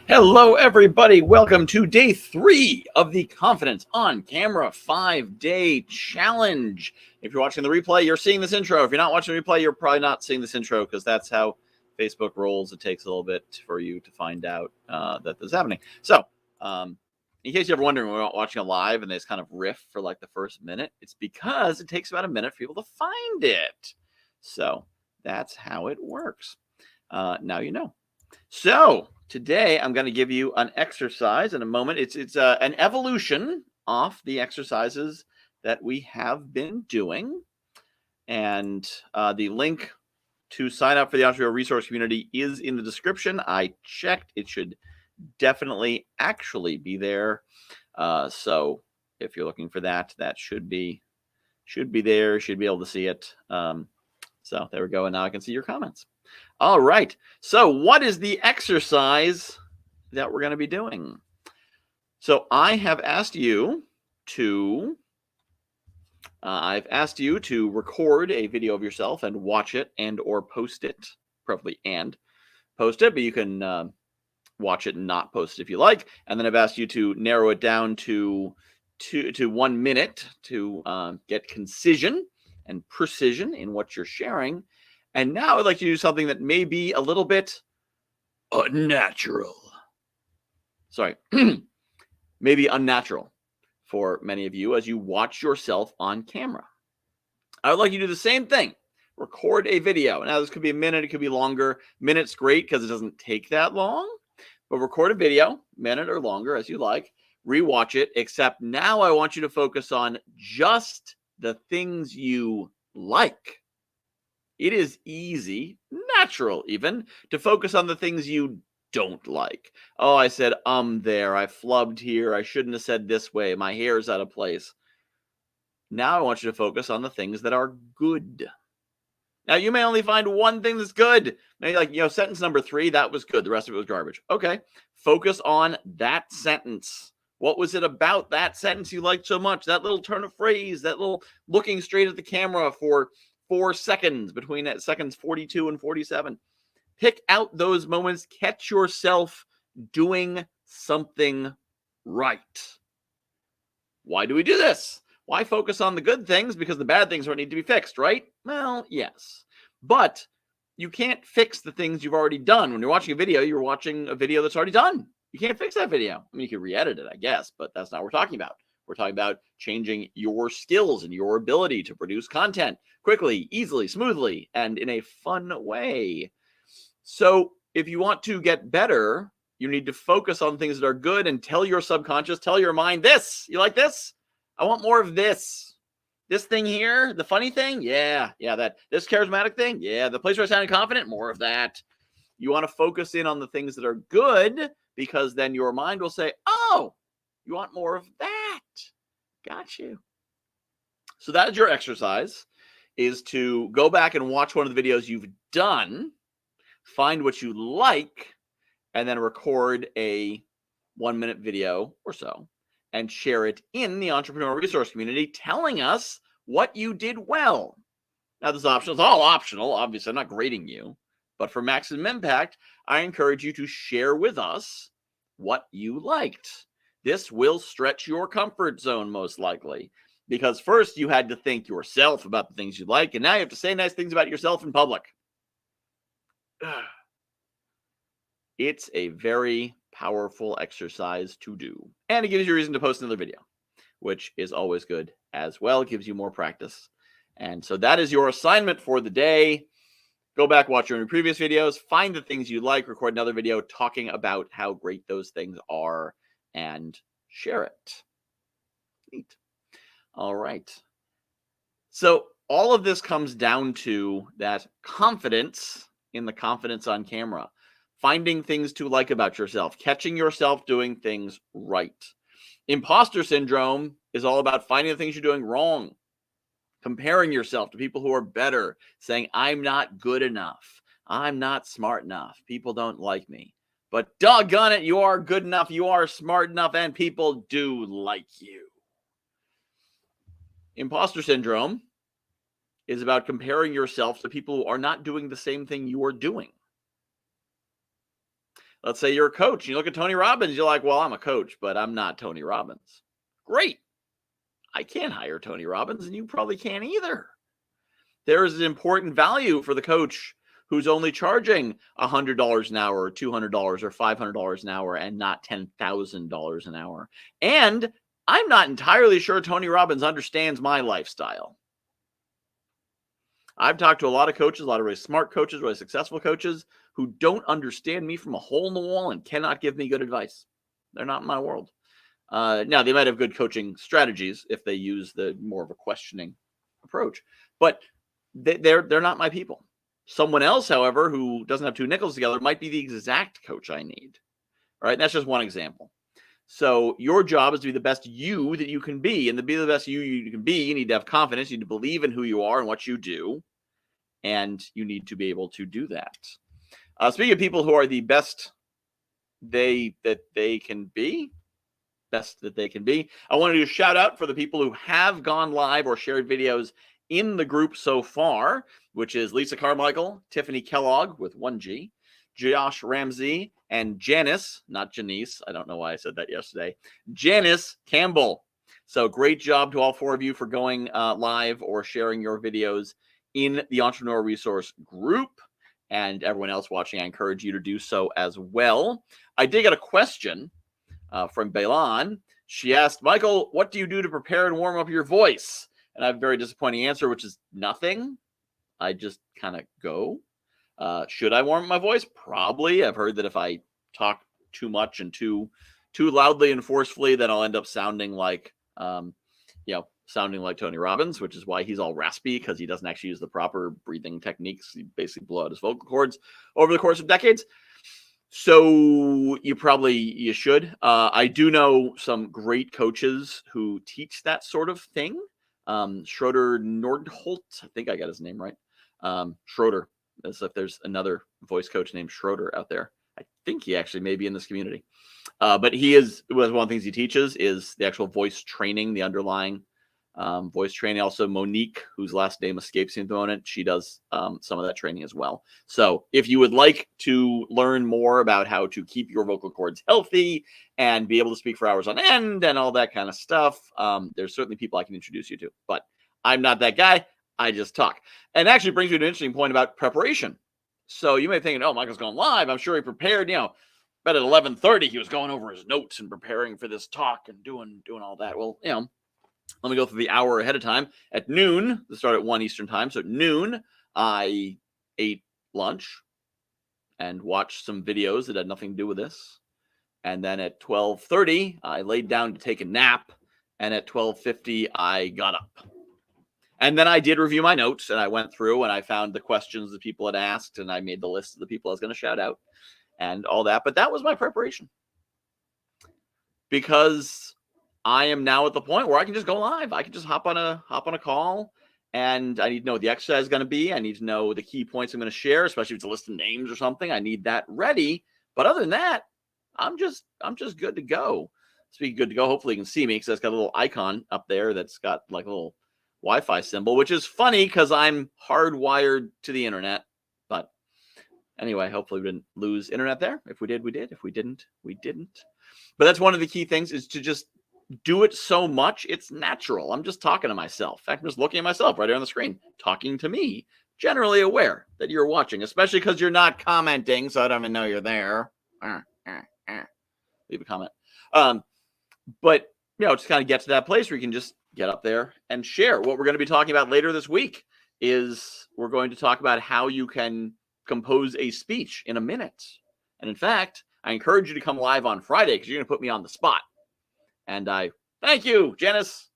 Hello, everybody. Welcome to day 3 of the Confidence on Camera 5-day challenge. If you're watching the replay, you're seeing this intro. If you're not watching the replay, you're probably not seeing this intro because that's how Facebook rolls. It takes a little bit for you to find out that this is happening. So, in case you're ever wondering, we're not watching a live and they just kind of riff for like the first minute. It's because it takes about a minute for people to find it. So that's how it works. Now you know. So today I'm going to give you an exercise in a moment. It's an evolution off the exercises that we have been doing. And the link to sign up for the Entrepreneurial Resource Community is in the description. I checked. It should definitely actually be there. So if you're looking for that, that should be there. You should be able to see it. So there we go. And now I can see your comments. All right. So what is the exercise that we're going to be doing? So I have asked you to record a video of yourself and watch it and or post it, preferably and post it, but you can watch it and not post it if you like. And then I've asked you to narrow it down to 1 minute to get concision and precision in what you're sharing. And now I'd like to do something that may be a little bit unnatural. Sorry, maybe unnatural for many of you as you watch yourself on camera. I would like you to do the same thing. Record a video. Now, this could be a minute. It could be longer. Minute's great because it doesn't take that long. But record a video, minute or longer as you like. Rewatch it, except now I want you to focus on just the things you like. It is easy, natural even, to focus on the things you don't like. Oh, I said there, I flubbed here, I shouldn't have said this way, my hair's out of place. Now I want you to focus on the things that are good. Now, you may only find one thing that's good. Maybe like, sentence number 3, that was good. The rest of it was garbage. Okay, focus on that sentence. What was it about that sentence you liked so much? That little turn of phrase, that little looking straight at the camera for 4 seconds between seconds 42 and 47. Pick out those moments. Catch yourself doing something right. Why do we do this? Why focus on the good things? Because the bad things don't need to be fixed, right? Well, yes. But you can't fix the things you've already done. When you're watching a video, you're watching a video that's already done. You can't fix that video. I mean, you can re-edit it, I guess, but that's not what we're talking about. We're talking about changing your skills and your ability to produce content quickly, easily, smoothly, and in a fun way. So if you want to get better, you need to focus on things that are good and tell your subconscious, tell your mind, this, you like this? I want more of this. This thing here, the funny thing? Yeah, this charismatic thing? Yeah, the place where I sounded confident? More of that. You want to focus in on the things that are good because then your mind will say, oh, you want more of that. Got you. So that is your exercise, is to go back and watch one of the videos you've done, find what you like, and then record a 1-minute video or so and share it in the Entrepreneurial Resource Community telling us what you did well. Now, this option is all optional. Obviously, I'm not grading you. But for maximum impact, I encourage you to share with us what you liked. This will stretch your comfort zone most likely, because first you had to think yourself about the things you like, and now you have to say nice things about yourself in public. It's a very powerful exercise to do, and it gives you a reason to post another video, which is always good as well. It gives you more practice. And so that is your assignment for the day. Go back, watch your previous videos, find the things you like, record another video talking about how great those things are, and share it. Neat. All right. So all of this comes down to that confidence in the confidence on camera, finding things to like about yourself, catching yourself doing things right. Imposter syndrome is all about finding the things you're doing wrong, comparing yourself to people who are better, saying, I'm not good enough. I'm not smart enough. People don't like me. But doggone it, you are good enough. You are smart enough, and people do like you. Imposter syndrome is about comparing yourself to people who are not doing the same thing you are doing. Let's say you're a coach and you look at Tony Robbins. You're like, well, I'm a coach, but I'm not Tony Robbins. Great. I can't hire Tony Robbins, and you probably can't either. There is an important value for the coach who's only charging $100 an hour, or $200 or $500 an hour, and not $10,000 an hour. And I'm not entirely sure Tony Robbins understands my lifestyle. I've talked to a lot of coaches, a lot of really smart coaches, really successful coaches who don't understand me from a hole in the wall and cannot give me good advice. They're not in my world. Now, they might have good coaching strategies if they use the more of a questioning approach, but they're not my people. Someone else, however, who doesn't have two nickels together might be the exact coach I need. All right, and that's just one example. So your job is to be the best you that you can be. And to be the best you can be, you need to have confidence. You need to believe in who you are and what you do. And you need to be able to do that. Speaking of people who are the best that they can be, I want to do a shout out for the people who have gone live or shared videos in the group so far, which is Lisa Carmichael, Tiffany Kellogg with 1G, Josh Ramsey, and Janice, not Janice. I don't know why I said that yesterday. Janice Campbell. So great job to all four of you for going live or sharing your videos in the Entrepreneur Resource group. And everyone else watching, I encourage you to do so as well. I did get a question from Bailan. She asked, Michael, what do you do to prepare and warm up your voice? And I have a very disappointing answer, which is nothing. I just kind of go. Should I warm up my voice? Probably. I've heard that if I talk too much and too loudly and forcefully, then I'll end up sounding like, sounding like Tony Robbins, which is why he's all raspy, because he doesn't actually use the proper breathing techniques. He basically blew out his vocal cords over the course of decades. So you should. I do know some great coaches who teach that sort of thing. Schroeder Nordholt, I think I got his name right. Schroeder, as if there's another voice coach named Schroeder out there. I think he actually may be in this community. But one of the things he teaches is the actual voice training, the underlying voice training. Also, Monique, whose last name escapes me at the moment, she does some of that training as well. So if you would like to learn more about how to keep your vocal cords healthy and be able to speak for hours on end and all that kind of stuff, there's certainly people I can introduce you to. But I'm not that guy. I just talk. And actually brings me to an interesting point about preparation. So you may be thinking, oh, Michael's going live. I'm sure he prepared, but at 11:30, he was going over his notes and preparing for this talk and doing all that. Well, let me go through the hour ahead of time. At noon, the start at 1 Eastern time. So at noon, I ate lunch and watched some videos that had nothing to do with this. And then at 12:30, I laid down to take a nap. And at 12:50, I got up. And then I did review my notes, and I went through and I found the questions that people had asked, and I made the list of the people I was going to shout out and all that. But that was my preparation, because I am now at the point where I can just go live. I can just hop on a call, and I need to know what the exercise is going to be. I need to know the key points I'm going to share, especially if it's a list of names or something. I need that ready. But other than that, I'm just good to go. Speaking good to go, hopefully you can see me, because it's got a little icon up there that's got like a little Wi-Fi symbol, which is funny because I'm hardwired to the internet. But anyway, hopefully we didn't lose internet there. If we did, we did. If we didn't, we didn't. But that's one of the key things, is to just do it so much it's natural. I'm just talking to myself. In fact, I'm just looking at myself right here on the screen, talking to me, generally aware that you're watching, especially because you're not commenting, so I don't even know you're there. Leave a comment. But just kind of get to that place where you can just get up there and share. What we're going to be talking about later this week is we're going to talk about how you can compose a speech in a minute. And in fact, I encourage you to come live on Friday, because you're going to put me on the spot. And thank you, Janice,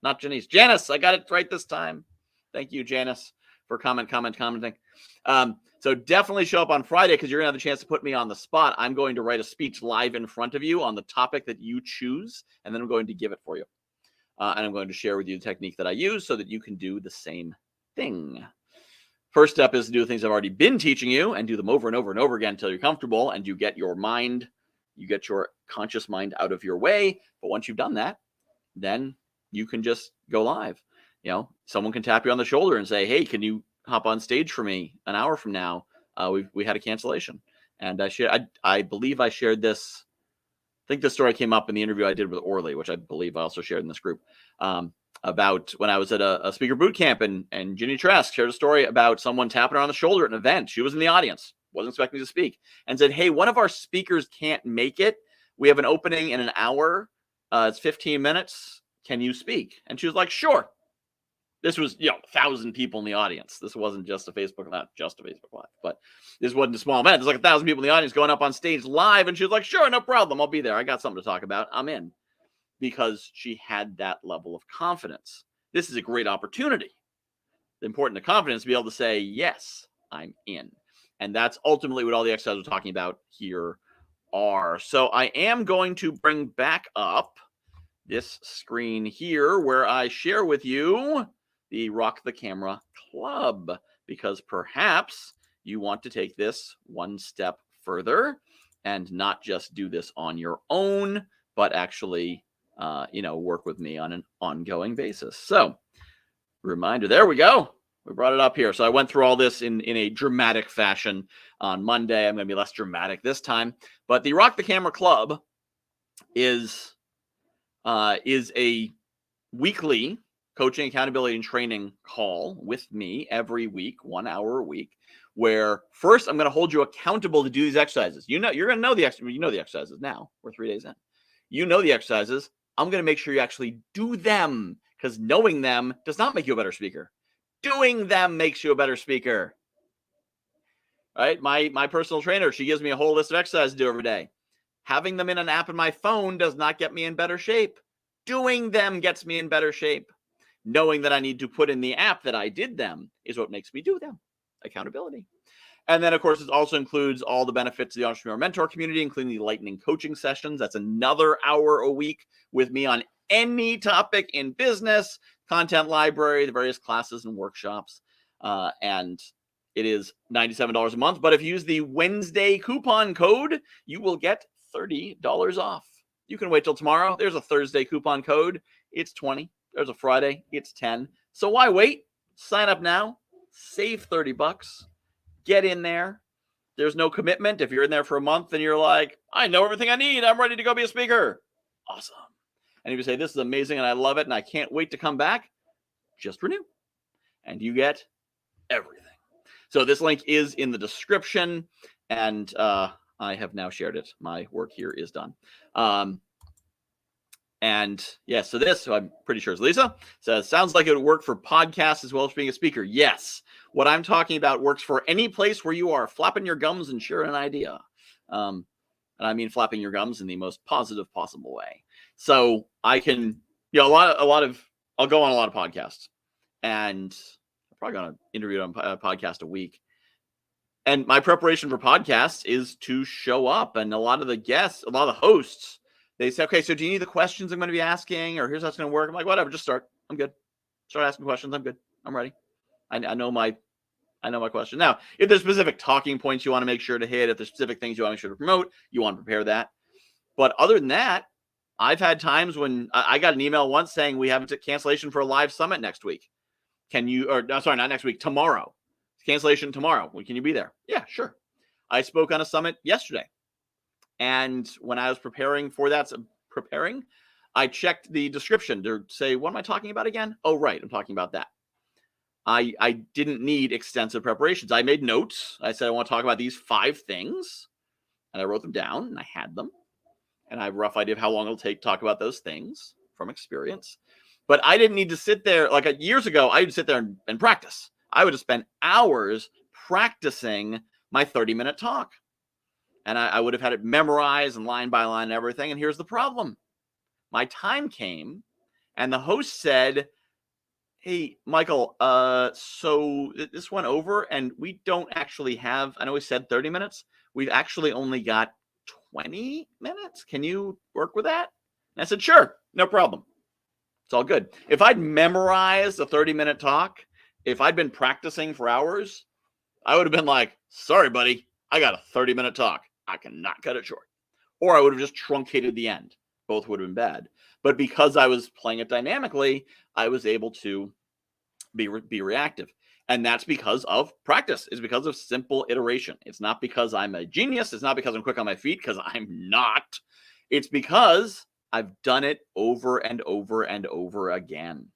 not Janice. Janice, I got it right this time. Thank you, Janice, for commenting. So definitely show up on Friday, because you're going to have the chance to put me on the spot. I'm going to write a speech live in front of you on the topic that you choose, and then I'm going to give it for you. And I'm going to share with you the technique that I use so that you can do the same thing. First step is to do the things I've already been teaching you and do them over and over and over again until you're comfortable and you get your conscious mind out of your way. But once you've done that, then you can just go live. Someone can tap you on the shoulder and say, hey, can you hop on stage for me an hour from now? We had a cancellation. And I believe I shared this. I think the story came up in the interview I did with Orly, which I believe I also shared in this group, about when I was at a speaker boot camp, and Ginny Trask shared a story about someone tapping her on the shoulder at an event. She was in the audience, wasn't expecting to speak, and said, "Hey, one of our speakers can't make it. We have an opening in an hour. It's 15 minutes. Can you speak?" And she was like, "Sure." This was, 1,000 people in the audience. This wasn't just not just a Facebook Live, but this wasn't a small event. There's like 1,000 people in the audience going up on stage live, and she was like, "Sure, no problem. I'll be there. I got something to talk about. I'm in." Because she had that level of confidence. This is a great opportunity. The important confidence to be able to say, "Yes, I'm in." And that's ultimately what all the exercises we're talking about here are. So I am going to bring back up this screen here where I share with you the Rock the Camera Club, because perhaps you want to take this one step further and not just do this on your own, but actually, work with me on an ongoing basis. So, reminder, there we go. We brought it up here. So I went through all this in a dramatic fashion on Monday. I'm going to be less dramatic this time. But the Rock the Camera Club is a weekly coaching, accountability, and training call with me every week, 1 hour a week, where first I'm going to hold you accountable to do these exercises. You're going to know the exercises now. We're 3 days in. You know the exercises. I'm going to make sure you actually do them, because knowing them does not make you a better speaker. Doing them makes you a better speaker. Right? My personal trainer, she gives me a whole list of exercises to do every day. Having them in an app in my phone does not get me in better shape. Doing them gets me in better shape. Knowing that I need to put in the app that I did them is what makes me do them. Accountability. And then, of course, it also includes all the benefits of the Entrepreneur Mentor community, including the lightning coaching sessions. That's another hour a week with me on any topic in business, content library, the various classes and workshops. And it is $97 a month. But if you use the Wednesday coupon code, you will get $30 off. You can wait till tomorrow. There's a Thursday coupon code. It's $20. There's a Friday. It's $10. So why wait? Sign up now. Save $30. Get in there. There's no commitment. If you're in there for a month and you're like, "I know everything I need. I'm ready to go be a speaker." Awesome. And if you say, "This is amazing and I love it and I can't wait to come back," just renew. And you get everything. So this link is in the description, and I have now shared it. My work here is done. And yes, so this, I'm pretty sure is Lisa, says, "Sounds like it would work for podcasts as well as being a speaker." Yes. What I'm talking about works for any place where you are flapping your gums and sharing an idea. And I mean flapping your gums in the most positive possible way. So I can, I'll go on a lot of podcasts, and I'm probably going to interview on a podcast a week. And my preparation for podcasts is to show up. And a lot of the hosts, they say, "Okay, so do you need the questions I'm going to be asking, or here's how it's going to work?" I'm like, "Whatever, just start. I'm good. Start asking questions. I'm good. I'm ready. I know my question." Now, if there's specific talking points you want to make sure to hit, if there's specific things you want to make sure to promote, you want to prepare that. But other than that, I've had times when I got an email once saying, "We have a cancellation for a live summit next week. Not next week, tomorrow. Cancellation tomorrow. Can you be there?" Yeah, sure. I spoke on a summit yesterday. And when I was preparing, I checked the description to say, "What am I talking about again?" Oh, right. I'm talking about that. I didn't need extensive preparations. I made notes. I said, "I want to talk about these 5 things." And I wrote them down, and I had them. And I have a rough idea of how long it'll take to talk about those things from experience. But I didn't need to sit there. Like years ago, I would sit there and practice. I would have spent hours practicing my 30-minute talk. And I would have had it memorized and line by line and everything. And here's the problem. My time came, and the host said, "Hey, Michael, so this went over, and we don't actually have," I know we said 30 minutes. "We've actually only got 20 minutes. Can you work with that?" And I said, "Sure, no problem. It's all good." If I'd memorized a 30-minute talk, if I'd been practicing for hours, I would have been like, "Sorry, buddy, I got a 30-minute talk. I cannot cut it short." Or I would have just truncated the end. Both would have been bad. But because I was playing it dynamically, I was able to be reactive. And that's because of practice. It's because of simple iteration. It's not because I'm a genius. It's not because I'm quick on my feet, because I'm not. It's because I've done it over and over and over again.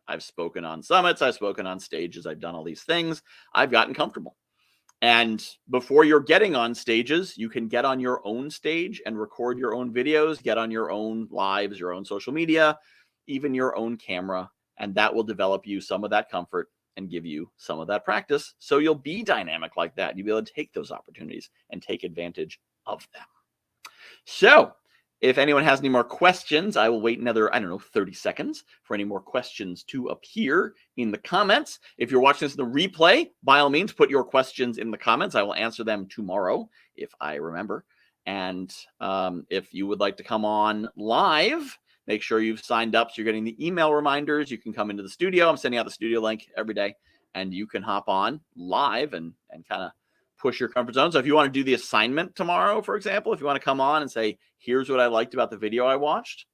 I've spoken on summits. I've spoken on stages. I've done all these things. I've gotten comfortable. And before you're getting on stages, you can get on your own stage and record your own videos, get on your own lives, your own social media, even your own camera. And that will develop you some of that comfort and give you some of that practice. So you'll be dynamic like that. You'll be able to take those opportunities and take advantage of them. So if anyone has any more questions, I will wait another, 30 seconds for any more questions to appear in the comments. If you're watching this in the replay, by all means, put your questions in the comments. I will answer them tomorrow if I remember. And if you would like to come on live, make sure you've signed up so you're getting the email reminders. You can come into the studio. I'm sending out the studio link every day, and you can hop on live and kind of push your comfort zone. So if you want to do the assignment tomorrow, for example, if you want to come on and say, here's what I liked about the video I watched,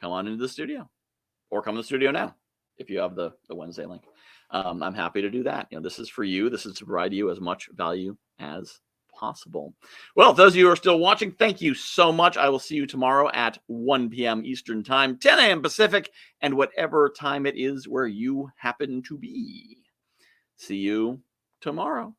come on into the studio, or come to the studio now if you have the Wednesday link. I'm happy to do that. This is for you. This is to provide you as much value as possible. Well, if those of you who are still watching, thank you so much. I will see you tomorrow at 1 p.m. Eastern Time, 10 a.m. Pacific, and whatever time it is where you happen to be. See you tomorrow.